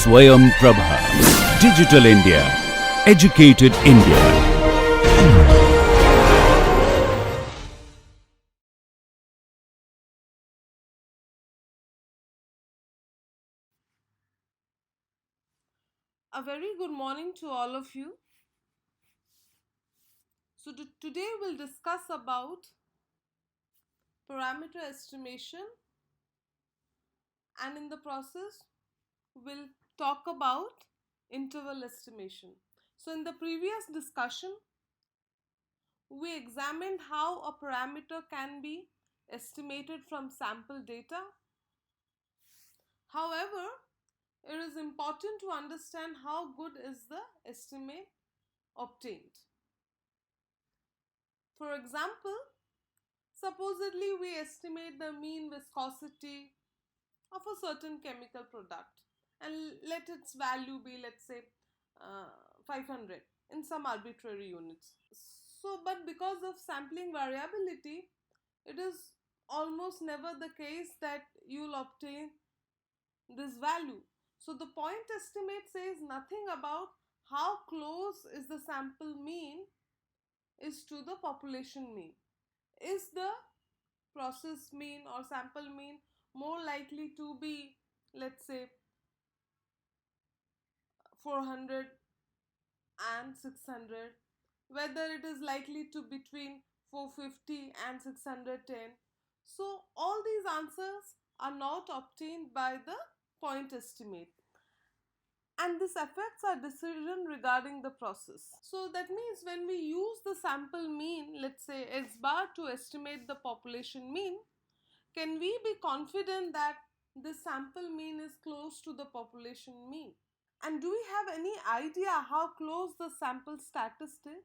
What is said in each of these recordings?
Swayam Prabha. Digital India. Educated India. A very good morning to all of you. So today we'll discuss about parameter estimation, and in the process we'll talk about interval estimation. So in the previous discussion we examined how a parameter can be estimated from sample data. However, it is important to understand how good is the estimate obtained. For example, supposedly we estimate the mean viscosity of a certain chemical product and let its value be, let's say, 500 in some arbitrary units. So, but because of sampling variability, it is almost never the case that you'll obtain this value. So the point estimate says nothing about how close is the sample mean is to the population mean. Is the process mean or sample mean more likely to be, let's say, 400 and 600, whether it is likely to between 450 and 610? So all these answers are not obtained by the point estimate, and this affects our decision regarding the process. So that means when we use the sample mean, let's say x bar, to estimate the population mean, can we be confident that the sample mean is close to the population mean? And do we have any idea how close the sample statistic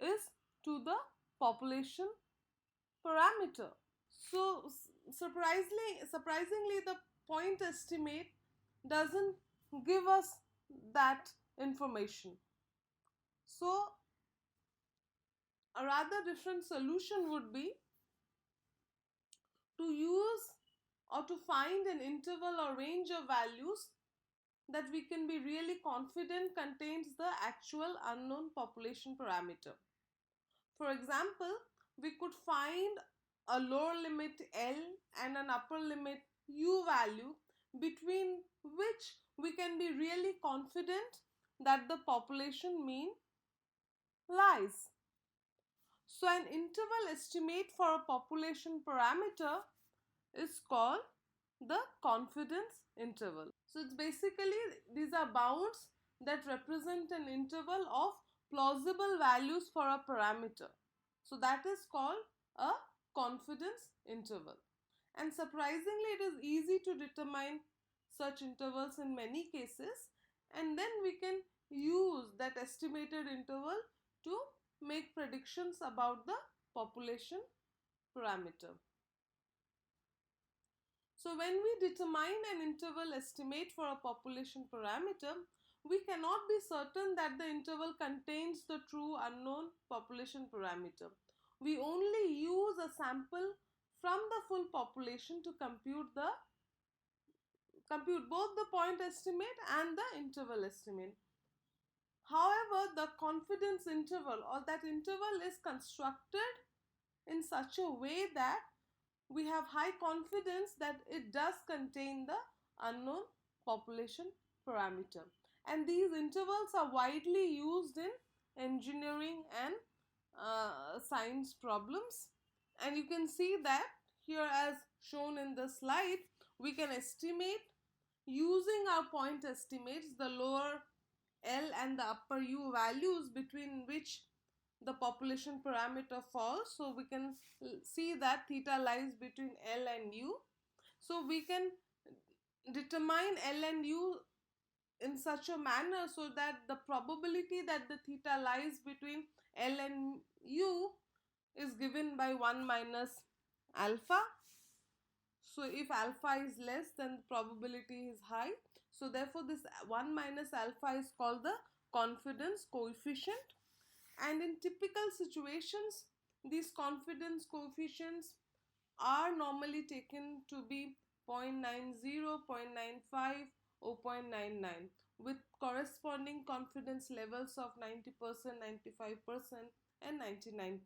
is to the population parameter? So surprisingly, the point estimate doesn't give us that information. So a rather different solution would be to use or to find an interval or range of values that we can be really confident contains the actual unknown population parameter. For example, we could find a lower limit L and an upper limit U value between which we can be really confident that the population mean lies. So an interval estimate for a population parameter is called the confidence interval. So it's basically, these are bounds that represent an interval of plausible values for a parameter. So that is called a confidence interval. And surprisingly, it is easy to determine such intervals in many cases, and then we can use that estimated interval to make predictions about the population parameter. So when we determine an interval estimate for a population parameter, we cannot be certain that the interval contains the true unknown population parameter. We only use a sample from the full population to compute both the point estimate and the interval estimate. However, the confidence interval or that interval is constructed in such a way that we have high confidence that it does contain the unknown population parameter. And these intervals are widely used in engineering and science problems. And you can see that here, as shown in the slide, we can estimate using our point estimates the lower L and the upper U values between which the population parameter falls. So we can see that theta lies between L and U. So we can determine L and U in such a manner so that the probability that the theta lies between L and U is given by 1 minus alpha. So if alpha is less, then the probability is high. So therefore this 1 minus alpha is called the confidence coefficient. And in typical situations, these confidence coefficients are normally taken to be 0.90, 0.95 0.99 with corresponding confidence levels of 90%, 95% and 99%.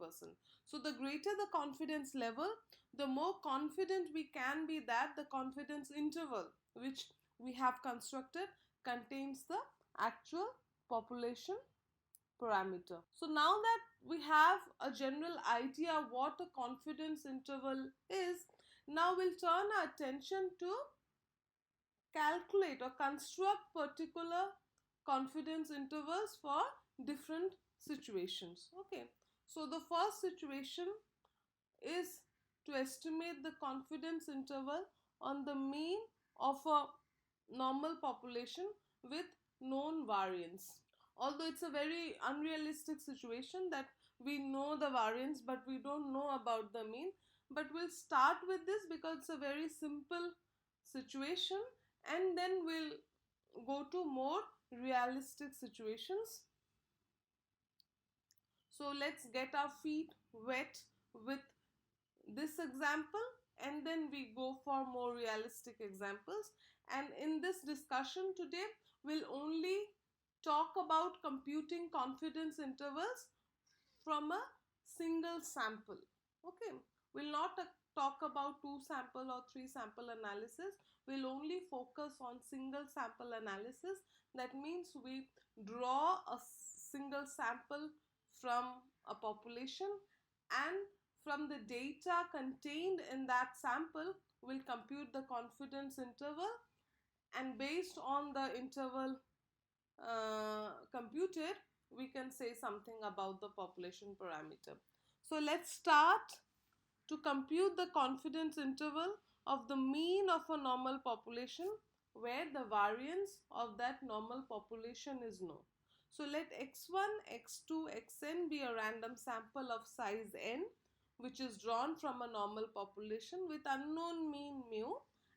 So the greater the confidence level, the more confident we can be that the confidence interval which we have constructed contains the actual population parameter. So now that we have a general idea what a confidence interval is, now we'll turn our attention to calculate or construct particular confidence intervals for different situations. Okay, so the first situation is to estimate the confidence interval on the mean of a normal population with known variance. Although it's a very unrealistic situation that we know the variance but we don't know about the mean, but we'll start with this because it's a very simple situation, and then we'll go to more realistic situations. So let's get our feet wet with this example and then we go for more realistic examples. And in this discussion today, we'll only talk about computing confidence intervals from a single sample. Okay, we'll not talk about 2 sample or 3 sample analysis. We'll only focus on single sample analysis. That means we draw a single sample from a population, and from the data contained in that sample we'll compute the confidence interval, and based on the interval computed we can say something about the population parameter. So let's start to compute the confidence interval of the mean of a normal population where the variance of that normal population is known. So let x1, x2, xn be a random sample of size n which is drawn from a normal population with unknown mean mu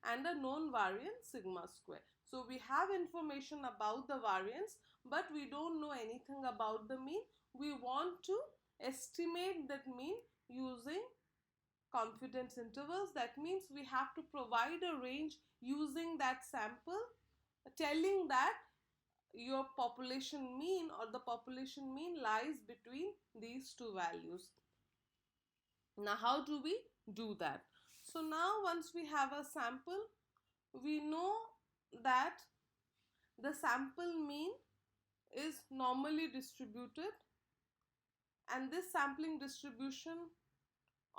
and a known variance sigma square. So we have information about the variance but we don't know anything about the mean. We want to estimate that mean using confidence intervals. That means we have to provide a range using that sample telling that your population mean or the population mean lies between these two values. Now how do we do that? So now once we have a sample, we know that the sample mean is normally distributed, and this sampling distribution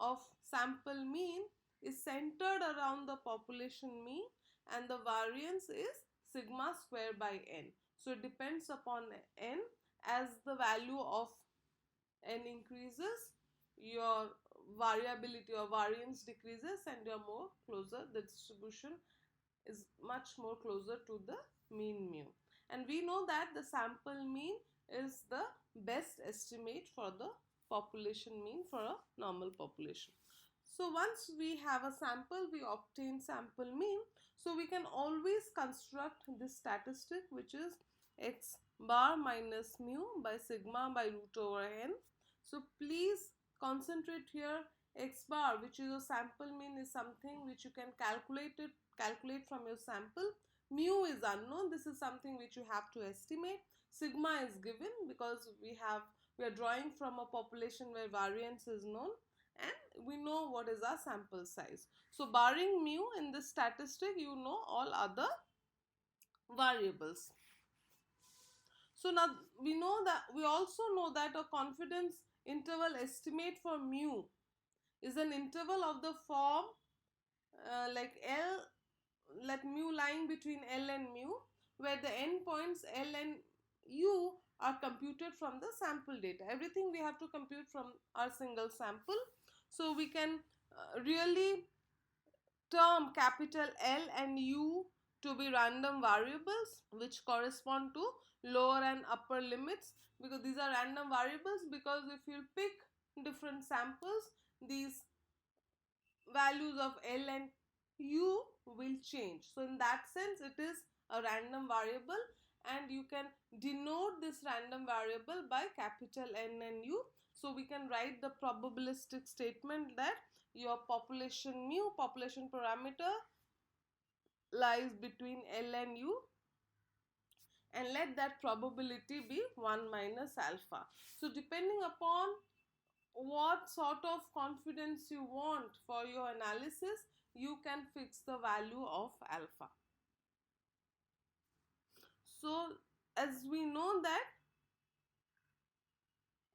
of sample mean is centered around the population mean and the variance is sigma square by n. So it depends upon n. As the value of n increases, your variability or variance decreases and you're more closer, the distribution is much more closer to the mean mu. And we know that the sample mean is the best estimate for the population mean for a normal population. So once we have a sample, we obtain sample mean. So we can always construct this statistic which is x bar minus mu by sigma by root over n. So please concentrate here. X bar, which is a sample mean, is something which you can calculate from your sample. Mu is unknown. This is something which you have to estimate. Sigma is given because we are drawing from a population where variance is known and we know what is our sample size. So barring mu in this statistic, you know all other variables. So now we also know that a confidence interval estimate for mu is an interval of the form like L, let mu lying between L and mu, where the endpoints L and U are computed from the sample data. Everything we have to compute from our single sample. So we can really term capital L and U to be random variables which correspond to lower and upper limits, because these are random variables, because if you pick different samples, these values of L and U will change. So in that sense it is a random variable and you can denote this random variable by capital N and U. So we can write the probabilistic statement that your population mu, population parameter, lies between L and U, and let that probability be 1 minus alpha. So depending upon what sort of confidence you want for your analysis, you can fix the value of alpha. So as we know that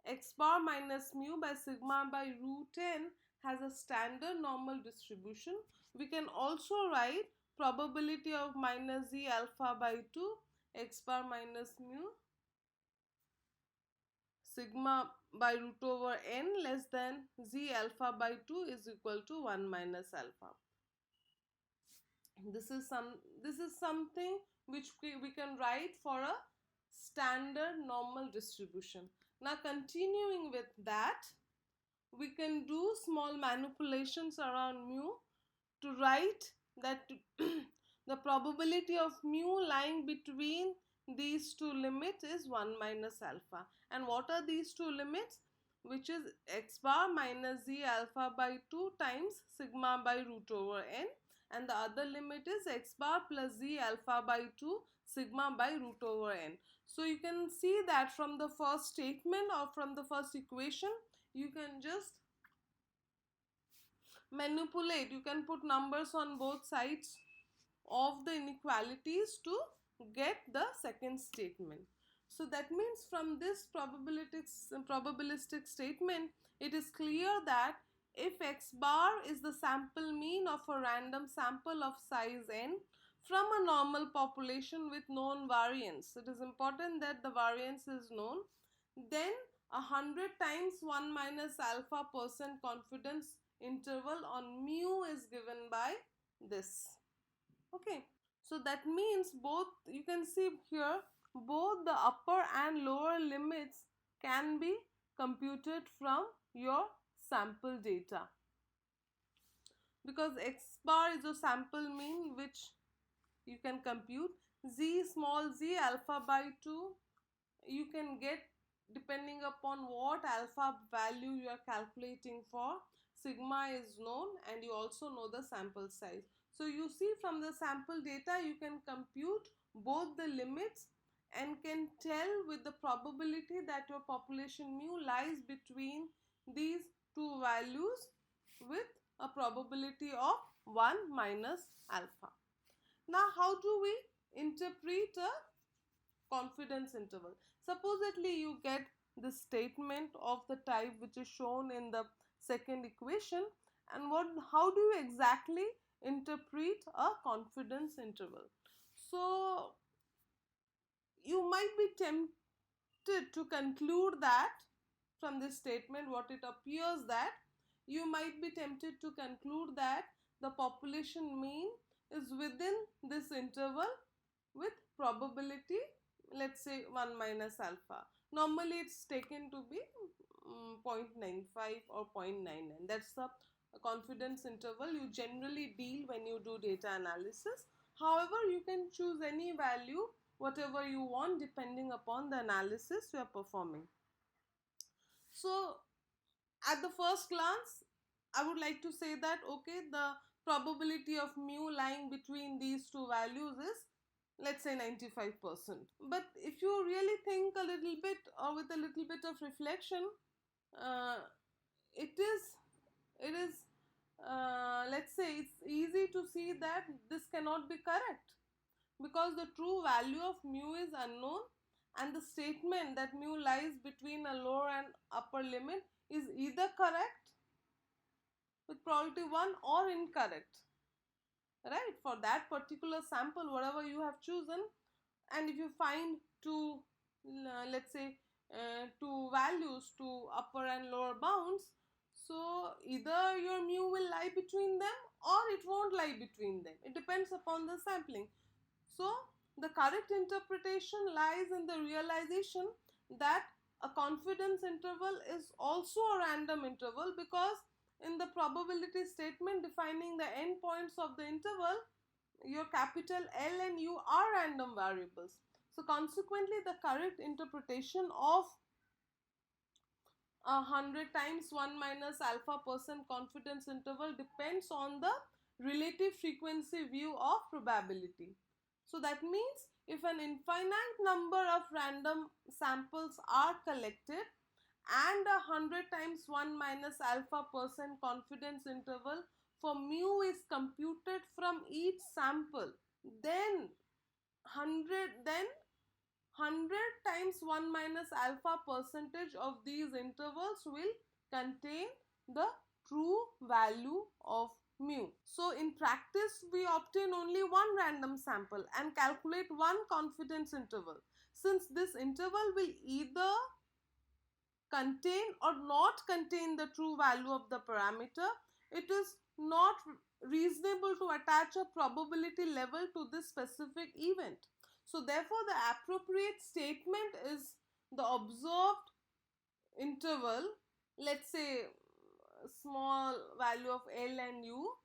x bar minus mu by sigma by root n has a standard normal distribution, we can also write probability of minus z alpha by 2 x bar minus mu sigma by root over n less than z alpha by 2 is equal to 1 minus alpha. This is something which we can write for a standard normal distribution. Now continuing with that, we can do small manipulations around mu to write that the probability of mu lying between these two limits is 1 minus alpha. And what are these two limits? Which is x bar minus z alpha by 2 times sigma by root over n, and the other limit is x bar plus z alpha by 2 sigma by root over n. So you can see that from the first statement or from the first equation, you can just manipulate, you can put numbers on both sides of the inequalities to get the second statement. So that means from this probabilistic statement, it is clear that if x bar is the sample mean of a random sample of size n from a normal population with known variance, it is important that the variance is known, then 100 times 1 minus alpha % confidence interval on mu is given by this. Okay, so that means both, you can see here, both the upper and lower limits can be computed from your sample data, because x bar is a sample mean which you can compute. Z small z alpha by 2 you can get depending upon what alpha value you are calculating for. Sigma is known and you also know the sample size. So you see from the sample data you can compute both the limits and can tell with the probability that your population mu lies between these two values with a probability of 1 minus alpha. Now how do we interpret a confidence interval? Supposedly you get the statement of the type which is shown in the second equation, and how do you exactly interpret a confidence interval? So you might be tempted to conclude that from this statement, what it appears that you might be tempted to conclude that the population mean is within this interval with probability, let's say 1 minus alpha. Normally it's taken to be 0.95 or 0.99. That's the confidence interval you generally deal when you do data analysis. However, you can choose any value, whatever you want, depending upon the analysis you are performing. So at the first glance, I would like to say that okay, the probability of mu lying between these two values is, let's say, 95%. But if you really think a little bit, or with a little bit of reflection, it is let's say it's easy to see that this cannot be correct, because the true value of mu is unknown and the statement that mu lies between a lower and upper limit is either correct with probability 1 or incorrect, right, for that particular sample whatever you have chosen. And if you find two let's say two values, two upper and lower bounds, so either your mu will lie between them or it won't lie between them. It depends upon the sampling. So the correct interpretation lies in the realization that a confidence interval is also a random interval, because in the probability statement defining the endpoints of the interval, your capital L and U are random variables. So consequently, the correct interpretation of 100 times 1 minus alpha % confidence interval depends on the relative frequency view of probability. So that means if an infinite number of random samples are collected and 100 times 1 minus alpha % confidence interval for mu is computed from each sample, then 100 times 1 minus alpha % of these intervals will contain the true value of mu. So in practice we obtain only one random sample and calculate one confidence interval. Since this interval will either contain or not contain the true value of the parameter, it is not reasonable to attach a probability level to this specific event. So therefore the appropriate statement is the observed interval, let's say small value of L and U,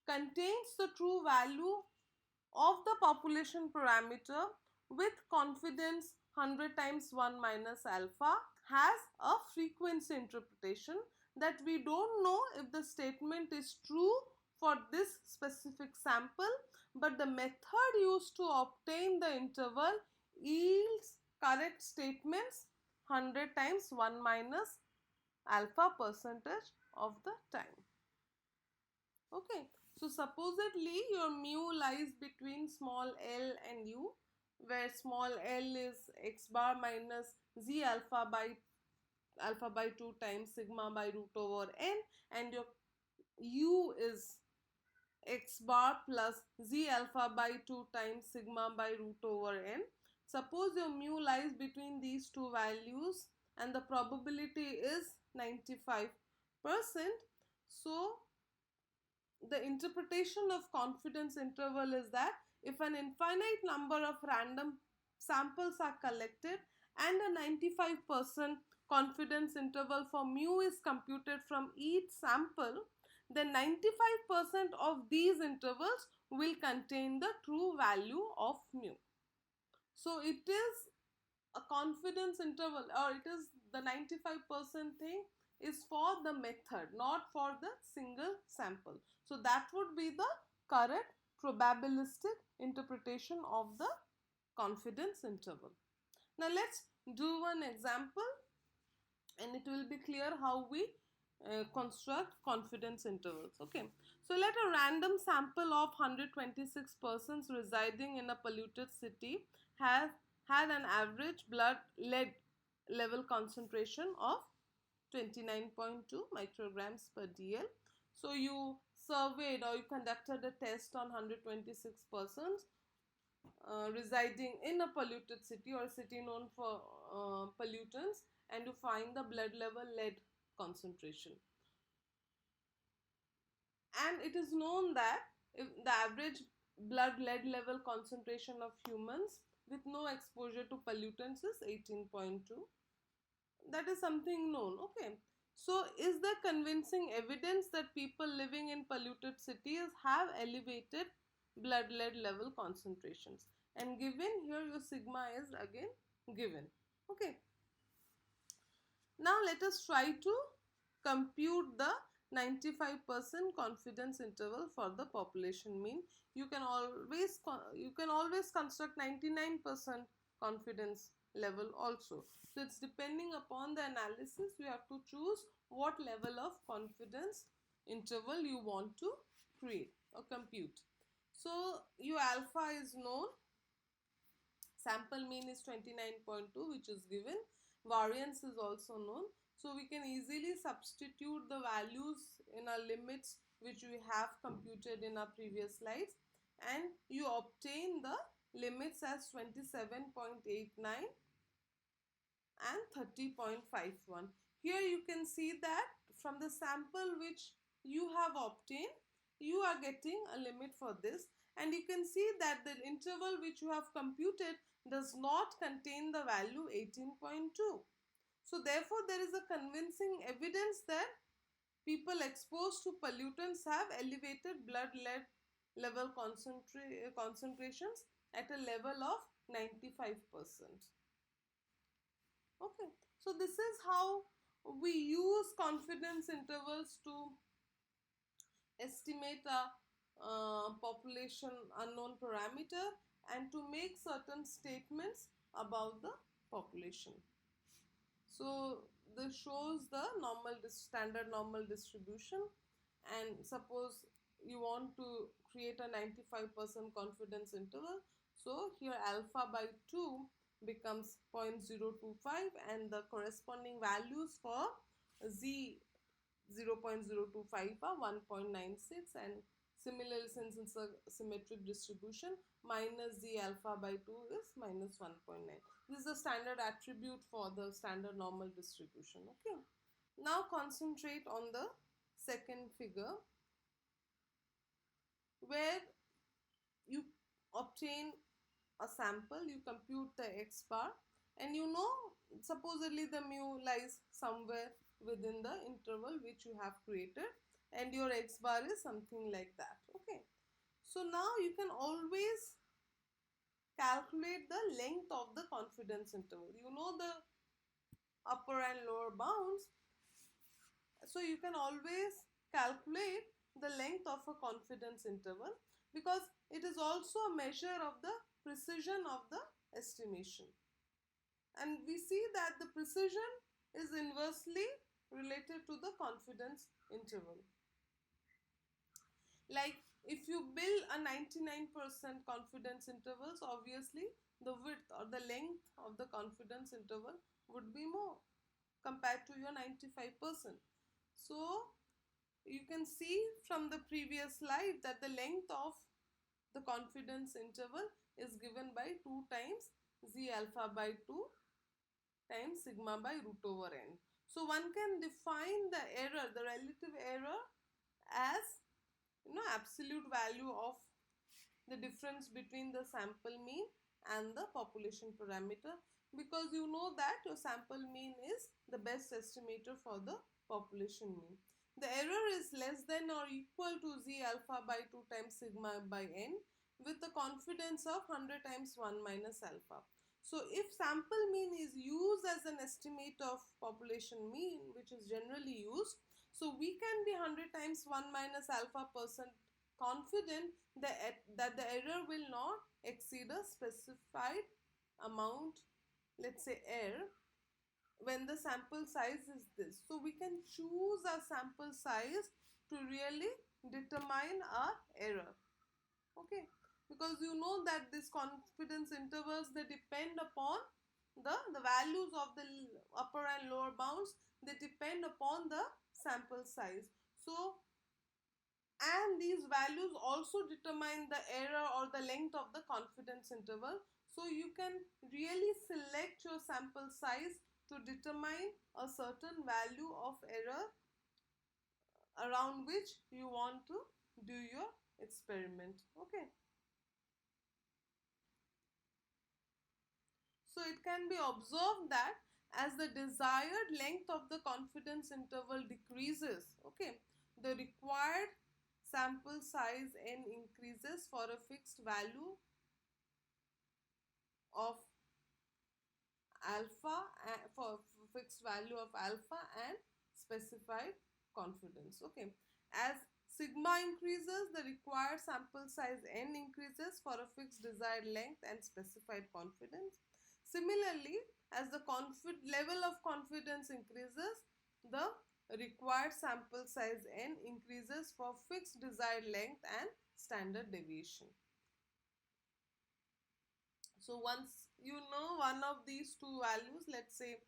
contains the true value of the population parameter with confidence 100 times 1 minus alpha, has a frequency interpretation that we don't know if the statement is true for this specific sample, but the method used to obtain the interval yields correct statements 100 times 1 minus alpha % of the time. Okay, so supposedly your mu lies between small l and u, where small l is x bar minus z alpha by 2 times sigma by root over n, and your u is x bar plus z alpha by 2 times sigma by root over n. Suppose your mu lies between these two values and the probability is 95%. So the interpretation of confidence interval is that if an infinite number of random samples are collected and a 95% confidence interval for mu is computed from each sample, then 95% of these intervals will contain the true value of mu. So it is a confidence interval, or it is the 95% thing is for the method, not for the single sample. So that would be the correct probabilistic interpretation of the confidence interval. Now let's do one example and it will be clear how we construct confidence intervals. Okay, so let a random sample of 126 persons residing in a polluted city have had an average blood lead level concentration of 29.2 micrograms per dl. So you surveyed or you conducted a test on 126 persons residing in a polluted city or a city known for pollutants, and you find the blood level lead concentration. And it is known that if the average blood lead level concentration of humans with no exposure to pollutants is 18.2. That is something known. Okay, so is there convincing evidence that people living in polluted cities have elevated blood lead level concentrations? And given here, your sigma is again given. Okay, now let us try to compute the 95% confidence interval for the population mean. You can always construct 99% confidence level also. So it's depending upon the analysis, you have to choose what level of confidence interval you want to create or compute. So your alpha is known, sample mean is 29.2, which is given, variance is also known. So we can easily substitute the values in our limits which we have computed in our previous slides, and you obtain the limits as 27.89 and 30.51. Here you can see that from the sample which you have obtained, you are getting a limit for this, and you can see that the interval which you have computed does not contain the value 18.2. So therefore there is a convincing evidence that people exposed to pollutants have elevated blood lead level concentrations at a level of 95%. Okay, so this is how we use confidence intervals to estimate a population unknown parameter and to make certain statements about the population. So this shows the standard normal distribution, and suppose you want to create a 95% confidence interval. So here alpha by 2 becomes 0.025 and the corresponding values for z 0.025 are 1.96, and similarly, since it's a symmetric distribution, minus z alpha by 2 is minus 1.9. This is the standard attribute for the standard normal distribution. Okay. Now concentrate on the second figure, where you obtain a sample, you compute the x bar, and you know supposedly the mu lies somewhere within the interval which you have created, and your x bar is something like that. Okay, so now you can always calculate the length of the confidence interval. You know the upper and lower bounds, so you can always calculate the length of a confidence interval, because it is also a measure of the precision of the estimation. And we see that the precision is inversely related to the confidence interval. Like if you build a 99% confidence intervals, obviously the width or the length of the confidence interval would be more compared to your 95%. So you can see from the previous slide that the length of the confidence interval is given by 2 times z alpha by 2 times sigma by root over n. So one can define the error, the relative error, as absolute value of the difference between the sample mean and the population parameter, because you know that your sample mean is the best estimator for the population mean. The error is less than or equal to z alpha by 2 times sigma by n with a confidence of 100 times 1 minus alpha. So if sample mean is used as an estimate of population mean, which is generally used, so we can be 100 times 1 minus alpha % confident that the error will not exceed a specified amount, let's say R, when the sample size is this. So we can choose a sample size to really determine our error. Okay, because you know that these confidence intervals, they depend upon the values of the upper and lower bounds, they depend upon the sample size. So, and these values also determine the error or the length of the confidence interval. So you can really select your sample size to determine a certain value of error around which you want to do your experiment. Okay. So it can be observed that as the desired length of the confidence interval decreases, okay, the required sample size n increases for a fixed value of alpha, and specified confidence. Okay, as sigma increases, the required sample size n increases for a fixed desired length and specified confidence. Similarly, as the level of confidence increases, the required sample size n increases for fixed desired length and standard deviation. So once you know one of these two values, let's say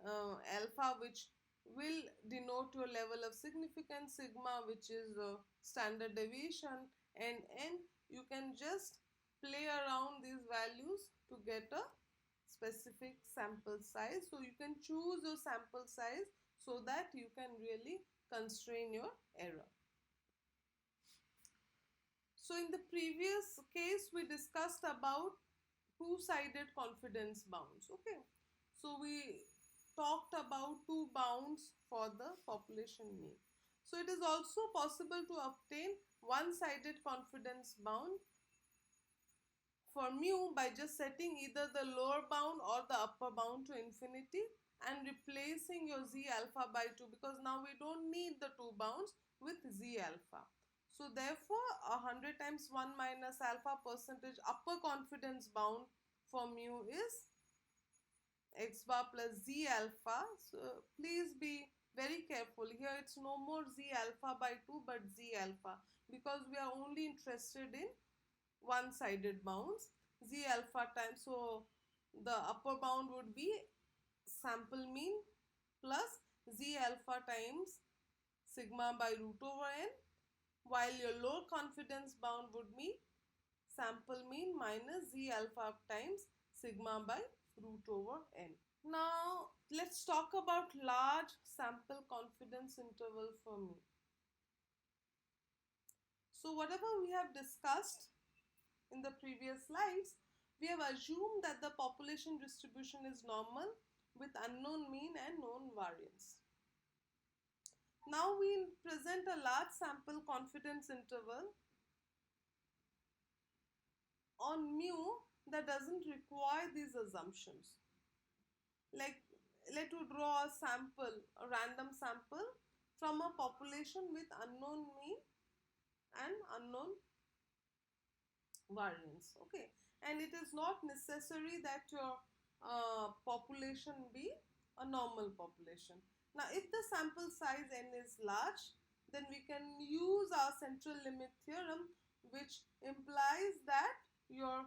alpha, which will denote your level of significance, sigma, which is standard deviation, and n, you can just play around these values to get a specific sample size. So you can choose your sample size so that you can really constrain your error. So in the previous case, we discussed about two-sided confidence bounds. Okay, so we talked about two bounds for the population mean. So it is also possible to obtain one-sided confidence bound for mu by just setting either the lower bound or the upper bound to infinity and replacing your z alpha by 2, because now we don't need the two bounds with z alpha. So therefore 100 times 1 minus alpha percentage upper confidence bound for mu is x bar plus z alpha. So please be very careful here. It's no more z alpha by 2 but z alpha, because we are only interested in one-sided bounds. Z alpha times, so the upper bound would be sample mean plus z alpha times sigma by root over n, while your low confidence bound would be sample mean minus z alpha times sigma by root over n. Now let's talk about large sample confidence interval for mu. So whatever we have discussed in the previous slides, we have assumed that the population distribution is normal with unknown mean and known variance. Now we present a large sample confidence interval on mu that doesn't require these assumptions. Like, let you draw a sample, a random sample from a population with unknown mean and unknown variance. Okay, and it is not necessary that your population be a normal population. Now if the sample size n is large, then we can use our central limit theorem, which implies that your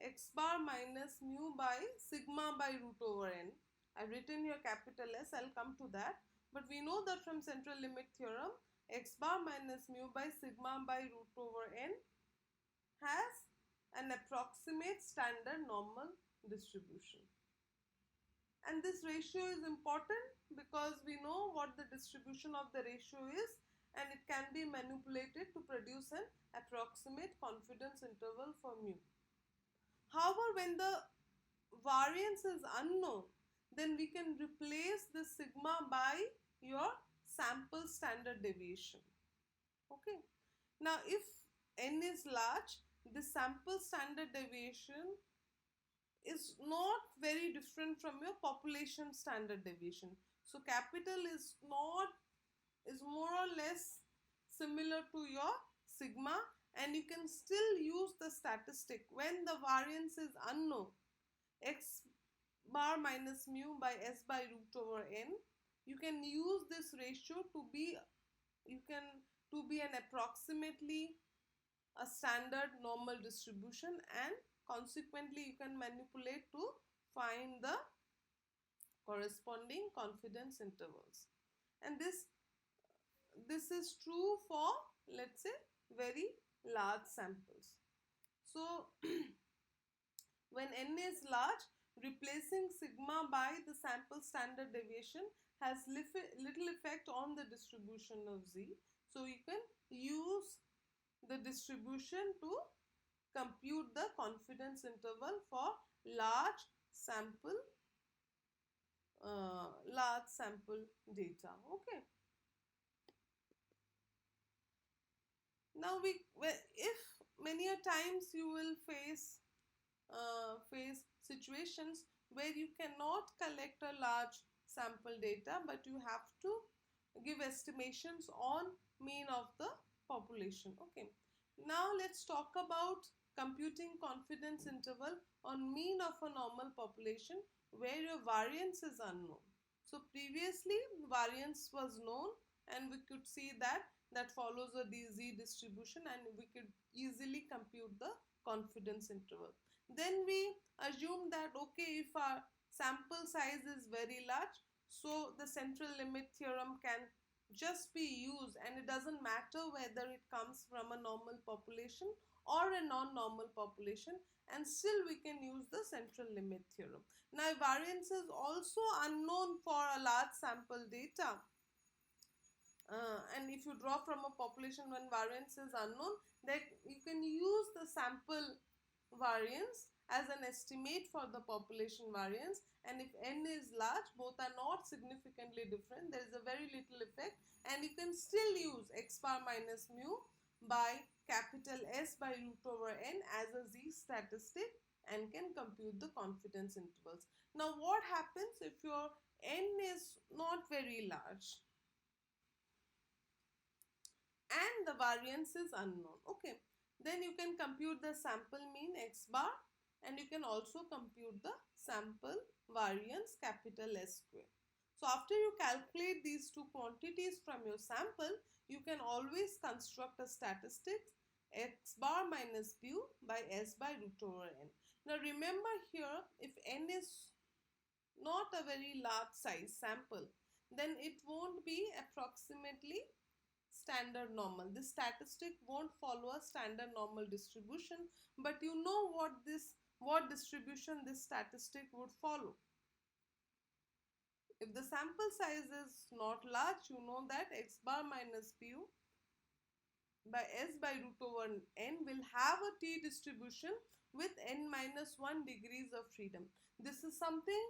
x bar minus mu by sigma by root over n. I've written here capital S, I'll come to that, but we know that from central limit theorem, x bar minus mu by sigma by root over n has an approximate standard normal distribution. And this ratio is important because we know what the distribution of the ratio is, and it can be manipulated to produce an approximate confidence interval for mu. However, when the variance is unknown, then we can replace the sigma by your sample standard deviation. Okay. Now, if n is large, the sample standard deviation is not very different from your population standard deviation. So capital is more or less similar to your sigma, and you can still use the statistic when the variance is unknown, x bar minus mu by s by root over n. You can use this ratio to be an approximately a standard normal distribution, and consequently you can manipulate to find the corresponding confidence intervals. And this is true for, let's say, very large samples. So when n is large, replacing sigma by the sample standard deviation has little effect on the distribution of z. So you can use the distribution to compute the confidence interval for large sample data. Okay. Now if many a times you will face situations where you cannot collect a large sample data, but you have to give estimations on mean of the population. Okay. Now let's talk about computing confidence interval on mean of a normal population where your variance is unknown. So previously variance was known, and we could see that follows a z distribution, and we could easily compute the confidence interval. Then we assume that, okay, if our sample size is very large, so the central limit theorem can just be used, and it doesn't matter whether it comes from a normal population or a non-normal population, and still we can use the central limit theorem. Now variance is also unknown for a large sample data, and if you draw from a population when variance is unknown, then you can use the sample variance as an estimate for the population variance, and if n is large, both are not significantly different, there is a very little effect, and you can still use x bar minus mu by capital S by root over n as a z statistic and can compute the confidence intervals. Now what happens if your n is not very large and the variance is unknown. Okay, then you can compute the sample mean x bar, and you can also compute the sample variance capital S square. So after you calculate these two quantities from your sample, you can always construct a statistic x bar minus bu by S by root over n. Now remember here, if n is not a very large size sample, then it won't be approximately standard normal. This statistic won't follow a standard normal distribution, but you know what distribution this statistic would follow. If the sample size is not large, you know that x bar minus bu by S by root over n will have a t distribution with n minus 1 degrees of freedom. This is something,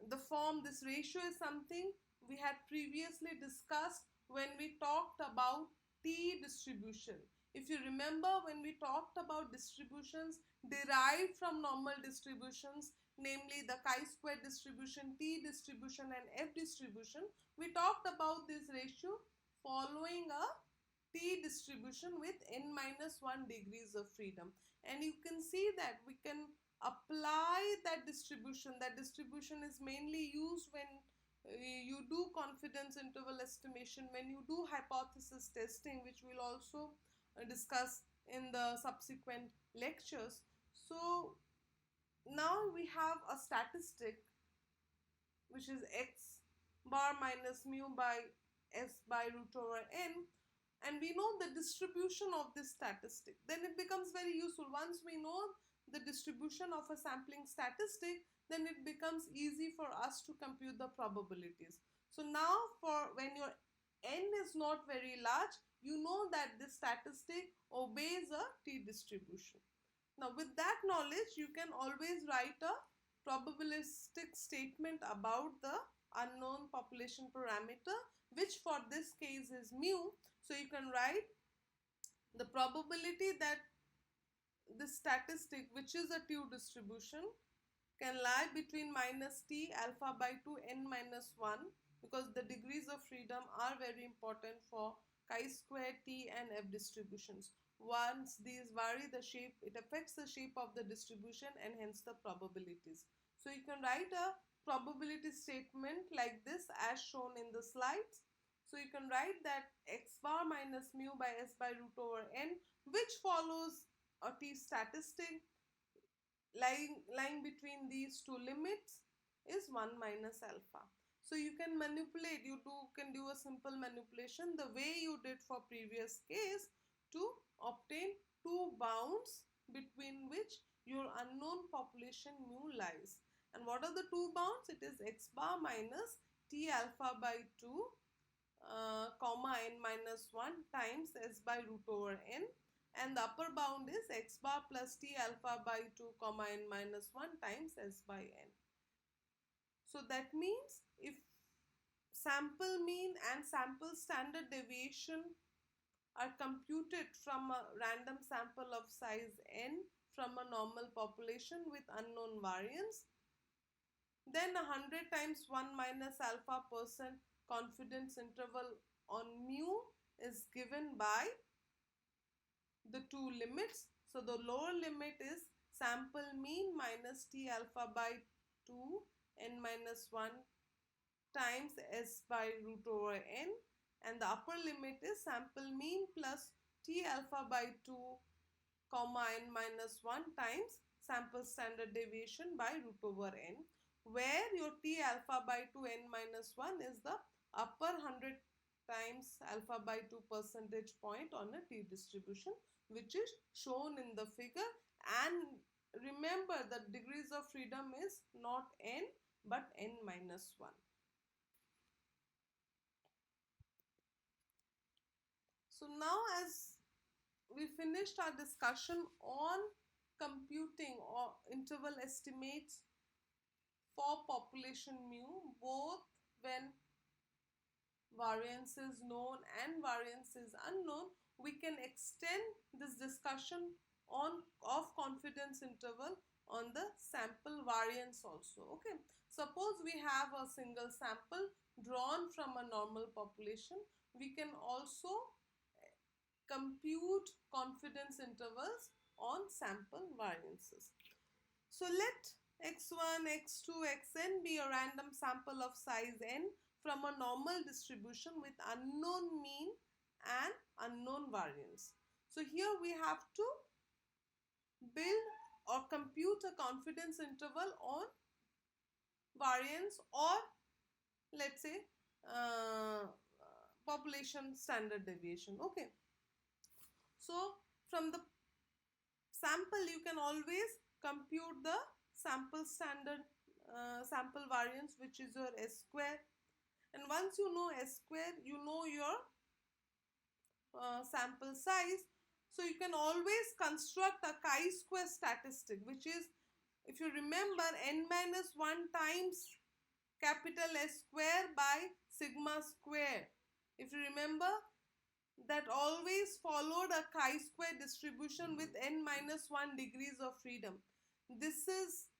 this ratio is something we had previously discussed when we talked about t distribution. If you remember, when we talked about distributions derived from normal distributions, namely the chi-square distribution, t distribution and f distribution, we talked about this ratio following a t distribution with n minus 1 degrees of freedom. And you can see that we can apply that distribution. That distribution is mainly used when you do confidence interval estimation, when you do hypothesis testing, which we'll also discuss in the subsequent lectures. So now we have a statistic which is x bar minus mu by S by root over n, and we know the distribution of this statistic. Then it becomes very useful. Once we know the distribution of a sampling statistic, then it becomes easy for us to compute the probabilities. So now for when your n is not very large, you know that this statistic obeys a t distribution. Now with that knowledge, you can always write a probabilistic statement about the unknown population parameter, which for this case is mu. So you can write the probability that this statistic, which is a t distribution, can lie between minus t alpha by 2 n minus 1, because the degrees of freedom are very important for chi-square, t and f distributions. Once these vary the shape, it affects the shape of the distribution and hence the probabilities. So you can write a probability statement like this as shown in the slides. So you can write that x bar minus mu by S by root over n, which follows a t statistic lying between these two limits, is 1 minus alpha. So you can manipulate, can do a simple manipulation the way you did for previous case to obtain two bounds between which your unknown population mu lies. And what are the two bounds? It is x bar minus t alpha by 2 comma n minus 1 times S by root over n, and the upper bound is x bar plus t alpha by 2 comma n minus 1 times S by n. So that means if sample mean and sample standard deviation are computed from a random sample of size n from a normal population with unknown variance, then 100 times 1 minus alpha % confidence interval on mu is given by the two limits. So the lower limit is sample mean minus t alpha by 2 n minus 1 times S by root over n, and the upper limit is sample mean plus t alpha by 2 comma n minus 1 times sample standard deviation by root over n, where your t alpha by 2 n minus 1 is the upper 100 times alpha by 2 percentage point on a t distribution, which is shown in the figure. And remember, the degrees of freedom is not n but n minus 1. So now, as we finished our discussion on computing or interval estimates for population mu, both when variance is known and variance is unknown, we can extend this discussion of confidence interval on the sample variance also. Okay, suppose we have a single sample drawn from a normal population. We can also compute confidence intervals on sample variances. So let x1, x2, xn be a random sample of size n from a normal distribution with unknown mean and unknown variance. So here we have to build or compute a confidence interval on variance, or let's say population standard deviation. Okay, so from the sample you can always compute the sample standard sample variance, which is your S square, and once you know S square, you know your sample size. So you can always construct a chi-square statistic, which is, if you remember, n minus 1 times capital S square by sigma square. If you remember, that always followed a chi-square distribution with n minus 1 degrees of freedom. This is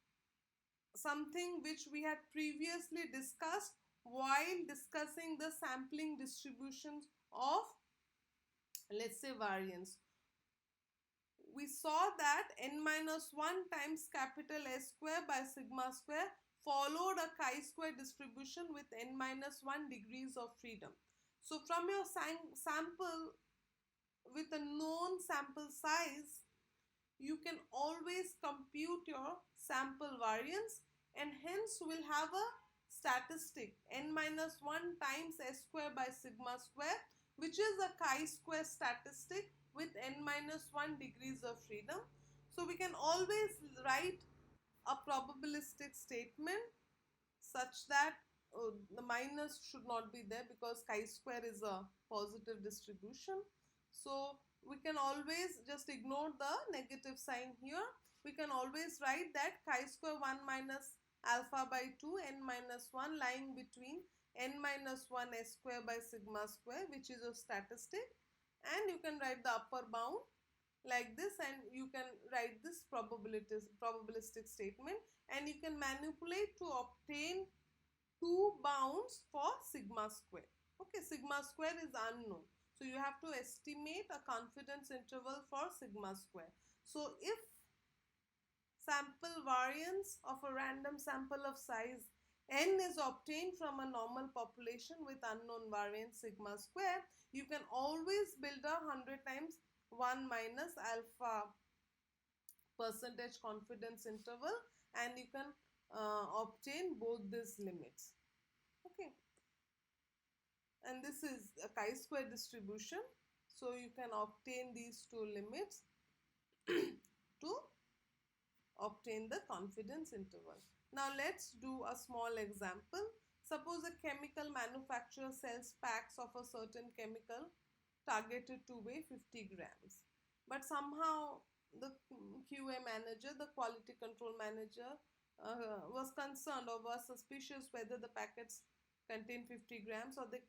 something which we had previously discussed while discussing the sampling distributions of, let's say, variance. We saw that n minus 1 times capital S square by sigma square followed a chi-square distribution with n minus 1 degrees of freedom. So from your sample with a known sample size, you can always compute your sample variance, and hence will have a statistic n minus 1 times S square by sigma square, which is a chi-square statistic with n minus 1 degrees of freedom. So we can always write a probabilistic statement such that the minus should not be there, because chi-square is a positive distribution. So we can always just ignore the negative sign here. We can always write that chi-square 1 minus alpha by 2 n minus 1 lying between n minus 1 S square by sigma square, which is a statistic, and you can write the upper bound like this, and you can write this probabilistic statement, and you can manipulate to obtain two bounds for sigma square. Okay, sigma square is unknown, so you have to estimate a confidence interval for sigma square. So if sample variance of a random sample of size n is obtained from a normal population with unknown variance sigma square, you can always build a 100 times 1 minus alpha percentage confidence interval, and you can obtain both these limits. Okay, and this is a chi-square distribution, so you can obtain these two limits to obtain the confidence interval. Now let's do a small example. Suppose a chemical manufacturer sells packs of a certain chemical targeted to weigh 50 grams, but somehow the QA manager, the quality control manager, was concerned or was suspicious whether the packets contain 50 grams or they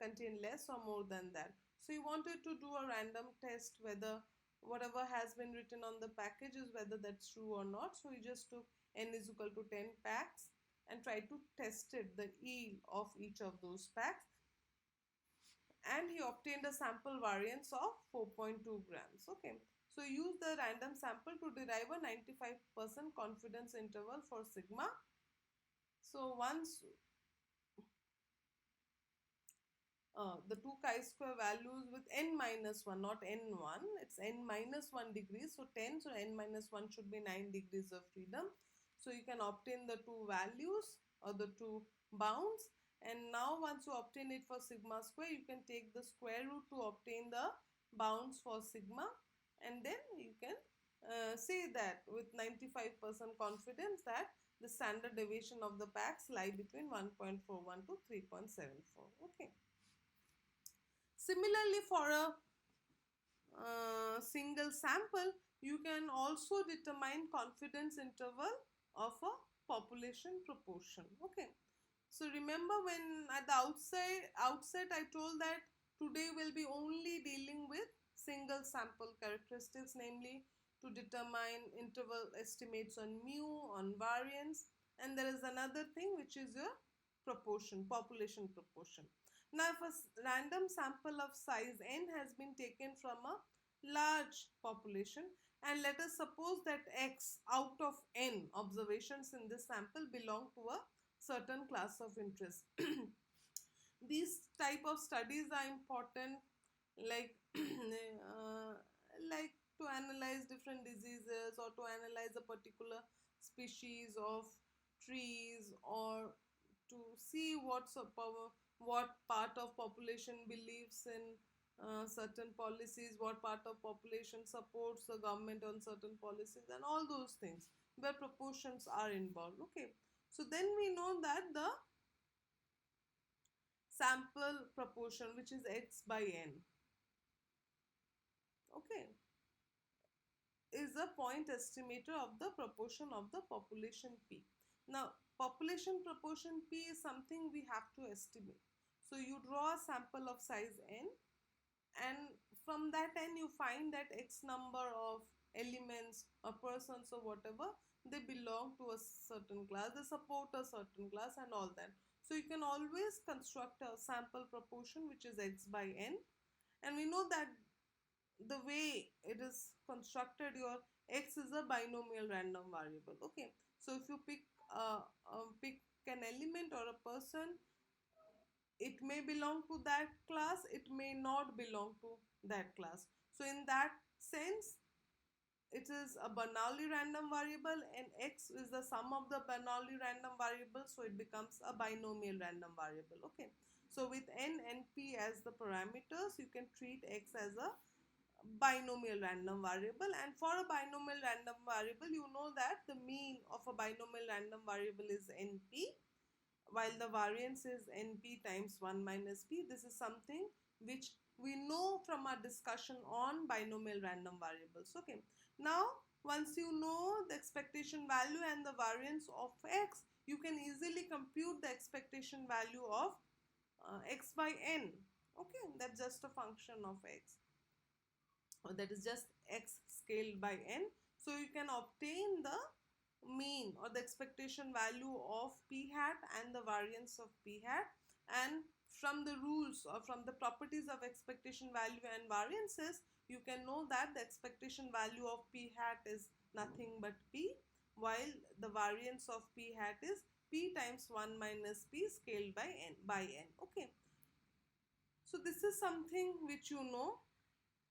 contain less or more than that. So he wanted to do a random test whether whatever has been written on the package is whether that's true or not. So he just took n is equal to 10 packs and tried to test it, the yield of each of those packs, and he obtained a sample variance of 4.2 grams. Okay, so use the random sample to derive a 95% confidence interval for sigma. So once the two chi-square values with n minus 1, not n1, it's n minus 1 degrees, so 10, so n minus 1 should be 9 degrees of freedom. So you can obtain the two values or the two bounds, and now once you obtain it for sigma square, you can take the square root to obtain the bounds for sigma, and then you can say that with 95% confidence that the standard deviation of the packs lie between 1.41 to 3.74. Okay. Similarly, for a single sample, you can also determine confidence interval of a population proportion. Okay, so remember when at the outset I told that today we'll be only dealing with single sample characteristics, namely to determine interval estimates on mu, on variance, and there is another thing which is your proportion, population proportion. Now, if a random sample of size n has been taken from a large population, and let us suppose that x out of n observations in this sample belong to a certain class of interest. These type of studies are important, like like to analyze different diseases, or to analyze a particular species of trees, or to see what part of population believes in certain policies, what part of population supports the government on certain policies, and all those things where proportions are involved. Okay, so then we know that the sample proportion, which is x by n, okay, is a point estimator of the proportion of the population p. Now, population proportion p is something we have to estimate. So you draw a sample of size n, and from that n you find that x number of elements or persons or whatever, they belong to a certain class, they support a certain class, and all that. So you can always construct a sample proportion which is x by n, and we know that the way it is constructed, your x is a binomial random variable. Okay, so if you pick an element or a person, it may belong to that class, it may not belong to that class. So in that sense, it is a Bernoulli random variable, and x is the sum of the Bernoulli random variables, so it becomes a binomial random variable. Okay, so with n and p as the parameters, you can treat x as a binomial random variable. And for a binomial random variable, you know that the mean of a binomial random variable is np, while the variance is np times 1 minus p. This is something which we know from our discussion on binomial random variables. Okay, now once you know the expectation value and the variance of x, you can easily compute the expectation value of x by n. Okay, that's just a function of x, or that is just x scaled by n. So you can obtain the mean or the expectation value of p hat and the variance of p hat, and from the rules or from the properties of expectation value and variances, you can know that the expectation value of p hat is nothing but p, while the variance of p hat is p times 1 minus p scaled by n. Okay, so this is something which you know.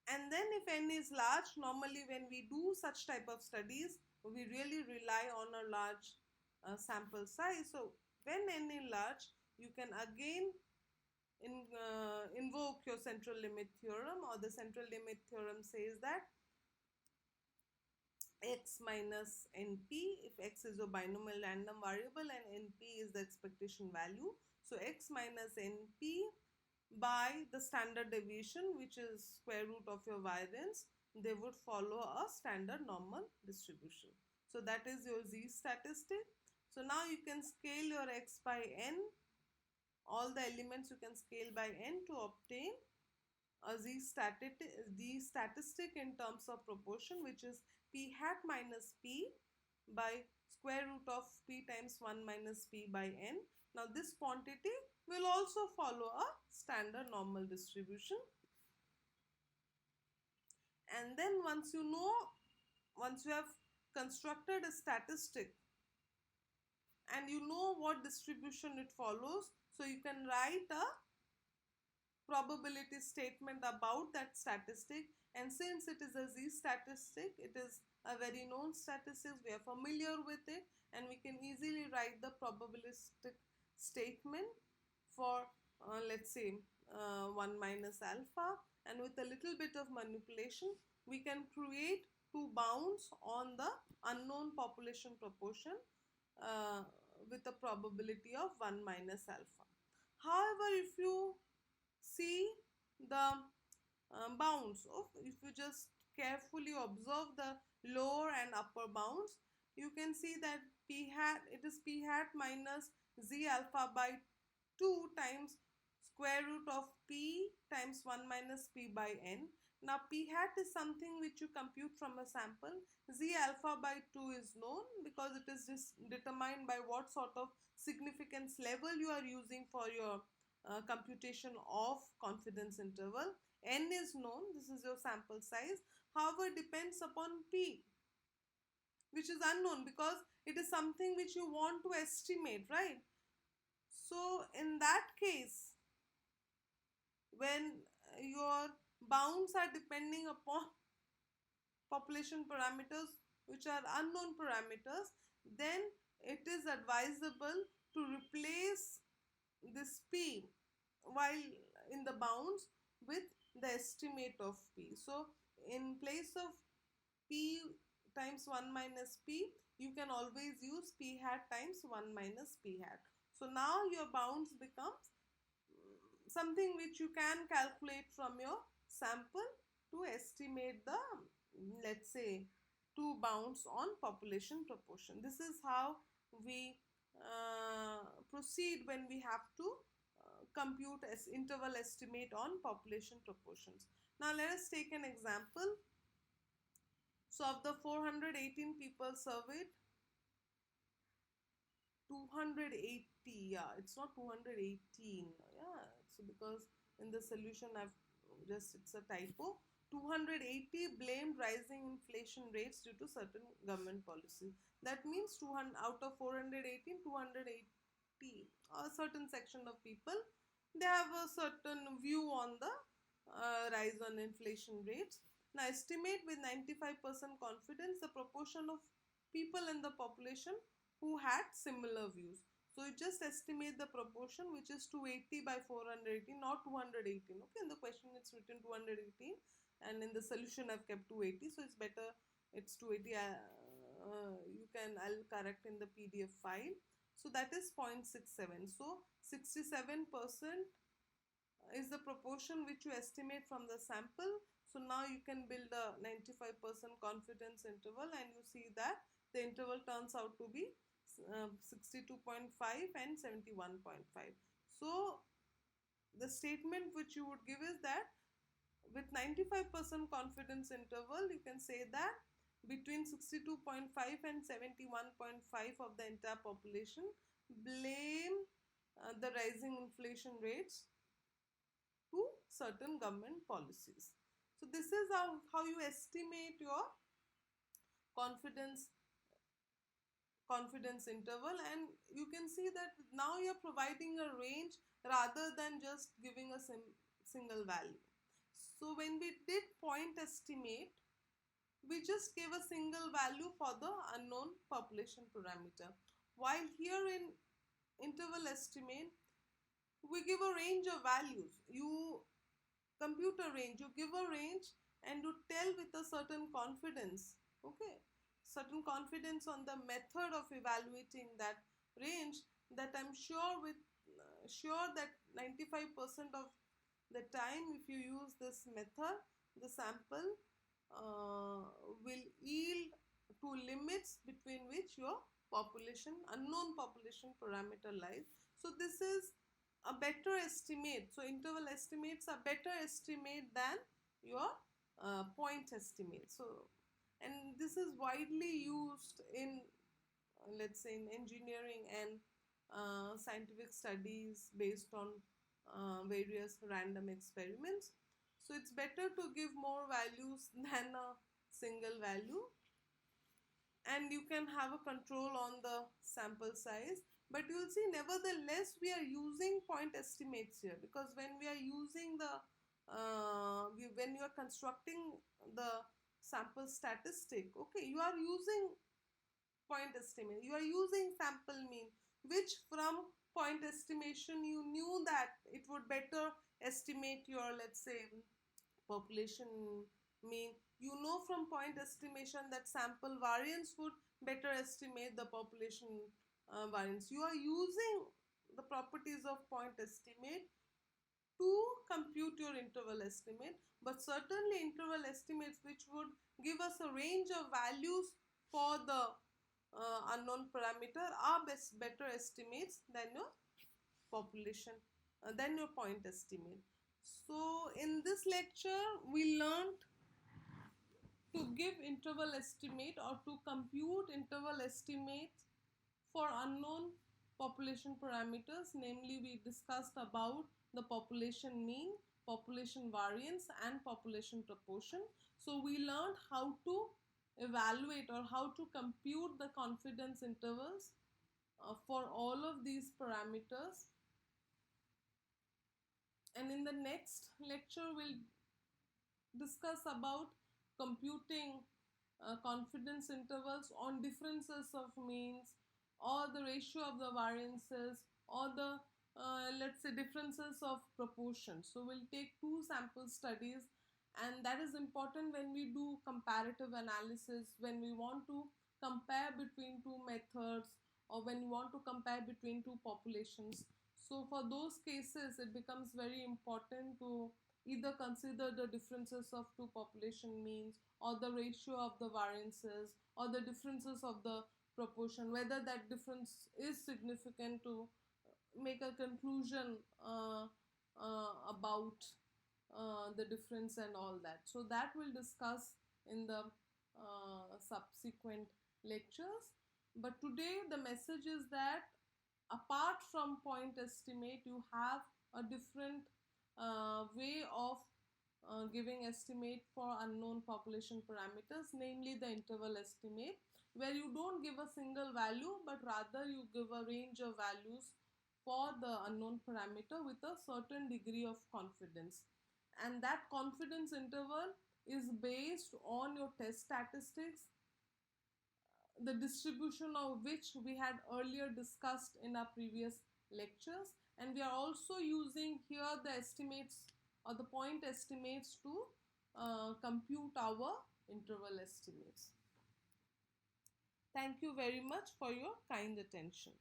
And then if n is large, normally when we do such type of studies, we really rely on a large sample size. So when n is large, you can again invoke your central limit theorem, or the central limit theorem says that x minus np, if x is a binomial random variable and np is the expectation value, so x minus np by the standard deviation, which is square root of your variance, they would follow a standard normal distribution. So that is your z statistic. So now you can scale your x by n, all the elements you can scale by n to obtain a z statistic in terms of proportion, which is p hat minus p by square root of p times 1 minus p by n. Now this quantity will also follow a standard normal distribution. And then once you have constructed a statistic and you know what distribution it follows, so you can write a probability statement about that statistic. And since it is a z statistic, it is a very known statistic, we are familiar with it, and we can easily write the probabilistic statement for let's say 1 minus alpha, and with a little bit of manipulation we can create two bounds on the unknown population proportion with a probability of 1 minus alpha. However, if you see the bounds of, if you just carefully observe the lower and upper bounds, you can see that p hat, it is p hat minus z alpha by 2 times square root of p times 1 minus p by n. Now p hat is something which you compute from a sample. Z alpha by 2 is known because it is just determined by what sort of significance level you are using for your computation of confidence interval. N is known, this is your sample size, however depends upon P, which is unknown because it is something which you want to estimate, right? So in that case, when your bounds are depending upon population parameters which are unknown parameters, then it is advisable to replace this P while in the bounds with the estimate of P. So in place of P times 1 minus P, you can always use P hat times 1 minus P hat. So now your bounds becomes something which you can calculate from your sample to estimate the, let's say, two bounds on population proportion. This is how we proceed when we have to compute as interval estimate on population proportions. Now let us take an example. So of the 418 people surveyed, 280, yeah, it's not 218, yeah, so because in the solution it's a typo. 280 blamed rising inflation rates due to certain government policies. That means 200 out of 418, 280, a certain section of people, they have a certain view on the rise on inflation rates. Now estimate with 95% confidence the proportion of people in the population who had similar views. So you just estimate the proportion, which is 280 by 418, not 218. Okay, in the question it's written 218 and in the solution I've kept 280, so it's better it's 280. I'll correct in the PDF file. So that is 0.67. So 67% is the proportion which you estimate from the sample. So now you can build a 95% confidence interval and you see that the interval turns out to be 62.5 and 71.5. So the statement which you would give is that with 95% confidence interval, you can say that between 62.5 and 71.5 of the entire population blame the rising inflation rates to certain government policies. So this is how you estimate your confidence interval, and you can see that now you're providing a range rather than just giving a single value. So when we did point estimate, we just gave a single value for the unknown population parameter, while here in interval estimate we give a range of values. You compute a range, you give a range and you tell with a certain confidence, okay, certain confidence on the method of evaluating that range, that I'm sure that 95% of the time if you use this method, the sample will yield to limits between which your unknown population parameter lies. So this is a better estimate. So interval estimates are better estimate than your point estimate. So, and this is widely used in let's say in engineering and scientific studies based on various random experiments. So it's better to give more values than a single value, and you can have a control on the sample size. But you'll see nevertheless we are using point estimates here, because when we are using the when you are constructing the sample statistic, okay, you are using point estimate, you are using sample mean, which from point estimation you knew that it would better estimate your, let's say, population mean. You know from point estimation that sample variance would better estimate the population variance. You are using the properties of point estimate to compute your interval estimate, but certainly interval estimates which would give us a range of values for the unknown parameter are better estimates than your population, than your point estimate. So in this lecture we learned to give interval estimate or to compute interval estimates for unknown population parameters, namely we discussed about the population mean, population variance and population proportion. So we learned how to evaluate or how to compute the confidence intervals for all of these parameters. And in the next lecture we'll discuss about computing confidence intervals on differences of means, or the ratio of the variances, or the let's say differences of proportions. So we'll take two sample studies, and that is important when we do comparative analysis, when we want to compare between two methods, or when we want to compare between two populations. So for those cases it becomes very important to either consider the differences of two population means, or the ratio of the variances, or the differences of the proportion, whether that difference is significant to make a conclusion about the difference and all that. So that we'll discuss in the subsequent lectures. But today the message is that apart from point estimate, you have a different way of giving estimate for unknown population parameters, namely the interval estimate, where you don't give a single value but rather you give a range of values for the unknown parameter with a certain degree of confidence. And that confidence interval is based on your test statistics, the distribution of which we had earlier discussed in our previous lectures, and we are also using here the estimates or the point estimates to compute our interval estimates. Thank you very much for your kind attention.